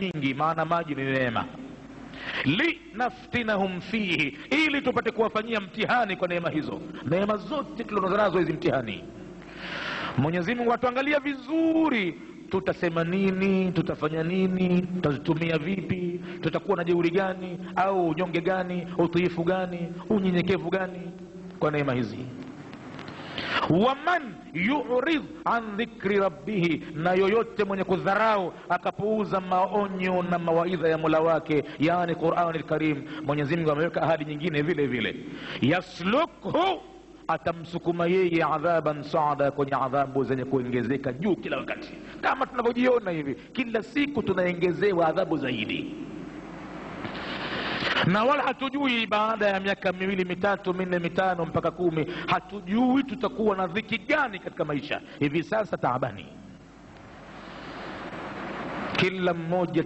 nyingi, maana maji ni neema. Linaftinahum fihi, ili tupate kuwafanyia mtihani kwa neema hizo. Neema zote tulizonazo hizi mtihani. Mwenyezi Mungu atuangalia vizuri, tutasema nini, tutafanya nini, tutazitumia vipi, tutakuwa na jeuri gani au unyonge gani, utiifu gani, unyenyekevu gani kwa neema hizi. Waman yu'rid an dhikri rabbih, na yoyote mwenye kudharau akapuuza maonyo na mawaidha ya Mola wake, yani Qur'anul Karim, Mwenyezi Mungu ameweka ahadi nyingine vile vile, yaslukhu, atamsukuma yeye adhaban saada, kwenye adhabu zenye kuongezeka juu kila wakati, kama tunavyojiona hivi, kila siku tunaongezewa adhabu zaidi. Na wala hatujui baada ya miaka 2, 3, 4, 5 mpaka 10, hatujui tutakuwa na dhiki gani katika maisha. Hivi sasa taabani, kila mmoja